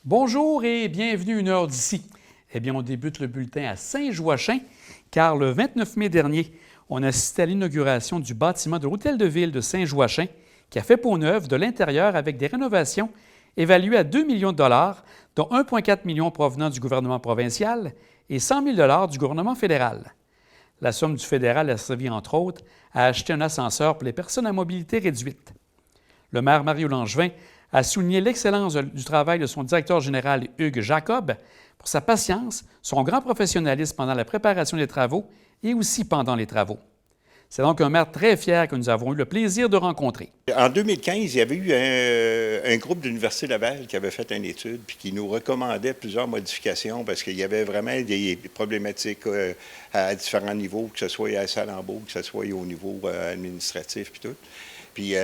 Bonjour et bienvenue une heure d'ici. Eh bien, on débute le bulletin à Saint-Joachim, car le 29 mai dernier, on assistait à l'inauguration du bâtiment de l'Hôtel de Ville de Saint-Joachim, qui a fait peau neuve de l'intérieur avec des rénovations évaluées à 2 millions de dollars, dont 1,4 million provenant du gouvernement provincial et 100 000 dollars du gouvernement fédéral. La somme du fédéral a servi, entre autres, à acheter un ascenseur pour les personnes à mobilité réduite. Le maire Mario Langevin a souligné l'excellence du travail de son directeur général Hugues Jacob pour sa patience, son grand professionnalisme pendant la préparation des travaux et aussi pendant les travaux. C'est donc un maire très fier que nous avons eu le plaisir de rencontrer. En 2015, il y avait eu un groupe de l'Université Laval qui avait fait une étude puis qui nous recommandait plusieurs modifications parce qu'il y avait vraiment des problématiques à différents niveaux, que ce soit à Salambeau, que ce soit au niveau administratif puis tout. Puis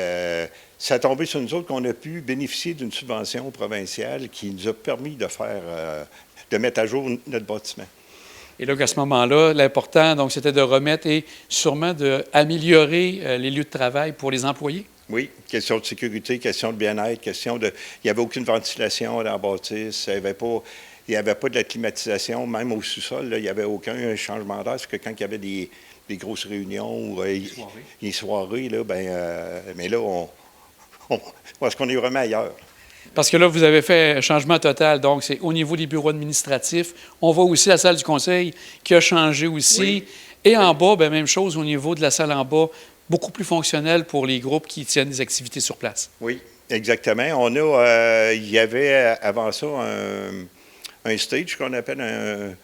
ça a tombé sur nous autres qu'on a pu bénéficier d'une subvention provinciale qui nous a permis de mettre à jour notre bâtiment. Et là, à ce moment-là, l'important, donc, c'était de remettre et sûrement d'améliorer les lieux de travail pour les employés? Oui, question de sécurité, question de bien-être, question de... Il n'y avait aucune ventilation dans la bâtisse, il n'y avait pas de la climatisation, même au sous-sol, là, il n'y avait aucun changement d'air, parce que quand il y avait des grosses réunions ou les soirées, là, mais là, est-ce qu'on est vraiment ailleurs? Parce que là, vous avez fait un changement total. Donc, c'est au niveau des bureaux administratifs. On voit aussi la salle du conseil qui a changé aussi. Oui. Et en bas, bien, même chose au niveau de la salle en bas, beaucoup plus fonctionnelle pour les groupes qui tiennent des activités sur place. Oui, exactement. Il y avait avant ça un stage qu'on appelle un...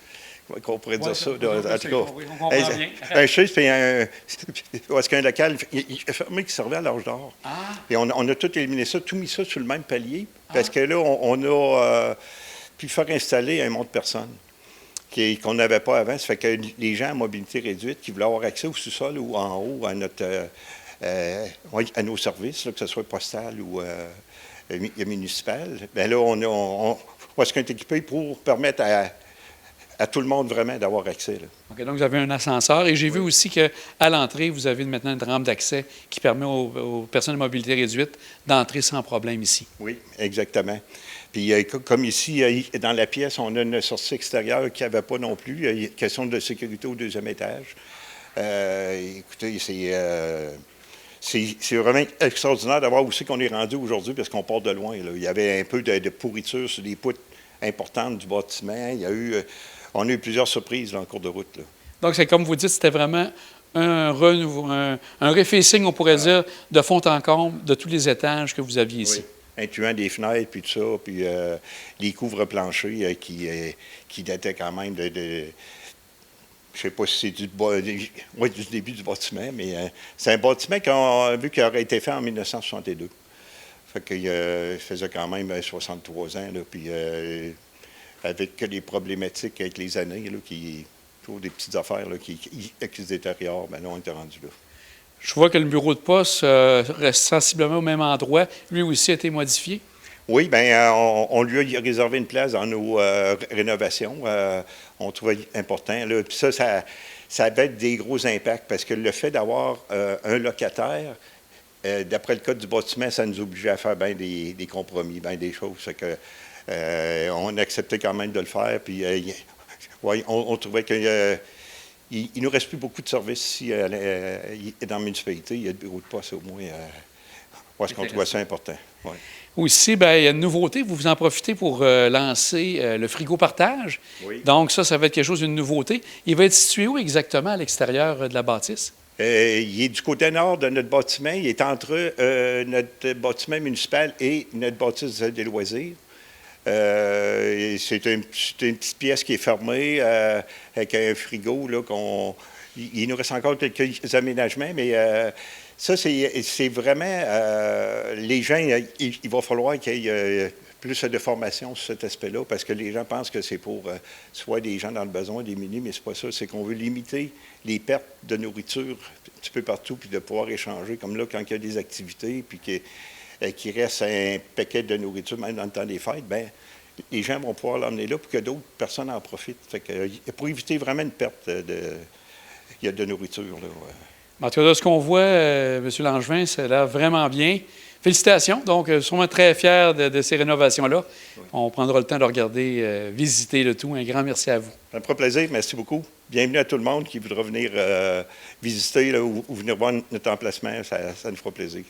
Qu'on pourrait dire ça. En tout cas, un stage, c'est parce qu'un local fermé qui servait à l'âge d'or. Ah. Et on a tout éliminé ça, tout mis ça sur le même palier, parce que là, on a pu faire installer un monte-personnes qu'on n'avait pas avant. Ça fait que les gens à mobilité réduite qui voulaient avoir accès au sous-sol ou en haut à nos services, là, que ce soit postal ou municipal, bien là, on est équipé pour permettre à tout le monde vraiment d'avoir accès. Là. OK, donc vous avez un ascenseur et j'ai vu aussi qu'à l'entrée, vous avez maintenant une rampe d'accès qui permet aux personnes de mobilité réduite d'entrer sans problème ici. Oui, exactement. Puis comme ici, dans la pièce, on a une sortie extérieure qu'il n'y avait pas non plus. Il y a une question de sécurité au deuxième étage. Écoutez, c'est vraiment extraordinaire d'avoir aussi qu'on est rendu aujourd'hui parce qu'on part de loin. Là. Il y avait un peu de pourriture sur les poutres importantes du bâtiment. On a eu plusieurs surprises là, en cours de route. Là. Donc, c'est comme vous dites, c'était vraiment un refacing, on pourrait dire, de fond en comble de tous les étages que vous aviez ici. Oui, incluant des fenêtres, puis tout ça, puis les couvre-planchers qui dataient quand même de je ne sais pas si c'est du début du bâtiment, mais c'est un bâtiment vu qu'il aurait été fait en 1962. Fait qu'il faisait quand même 63 ans, là, puis... avec les problématiques avec les années, là, toujours des petites affaires là, qui se détériorent, bien là, on était rendu là. Je vois que le bureau de poste reste sensiblement au même endroit. Lui aussi a été modifié? Oui, bien, on lui a réservé une place dans nos rénovations. On trouvait important. Là. Puis ça avait des gros impacts parce que le fait d'avoir un locataire, d'après le code du bâtiment, ça nous obligeait à faire bien des compromis, bien des choses. C'est que, on acceptait quand même de le faire, puis on trouvait qu'il il nous reste plus beaucoup de services ici dans la municipalité. Il y a le bureau de poste au moins. Est-ce qu'on trouvait ça important? Ouais. Aussi, bien, il y a une nouveauté. Vous en profitez pour lancer le frigo partage. Oui. Donc, ça va être quelque chose d'une nouveauté. Il va être situé où exactement à l'extérieur de la bâtisse? Il est du côté nord de notre bâtiment. Il est entre notre bâtiment municipal et notre bâtisse des loisirs. C'est une petite pièce qui est fermée avec un frigo. Là, il nous reste encore quelques aménagements, mais ça, c'est vraiment... les gens, il va falloir qu'il y ait plus de formation sur cet aspect-là, parce que les gens pensent que c'est pour soit des gens dans le besoin, des menus, mais c'est pas ça. C'est qu'on veut limiter les pertes de nourriture un petit peu partout, puis de pouvoir échanger. Comme là, quand il y a des activités, puis qu'il reste un paquet de nourriture, même dans le temps des fêtes, bien, les gens vont pouvoir l'emmener là pour que d'autres personnes en profitent. Fait que, pour éviter vraiment une perte de nourriture. Là, En tout cas, de ce qu'on voit, M. Langevin, ça a l'air vraiment bien. Félicitations. Donc, sûrement très fiers de ces rénovations-là. Oui. On prendra le temps de regarder, visiter le tout. Un grand merci à vous. Ça me fera plaisir. Merci beaucoup. Bienvenue à tout le monde qui voudra venir visiter là, ou venir voir notre emplacement. Ça nous fera plaisir.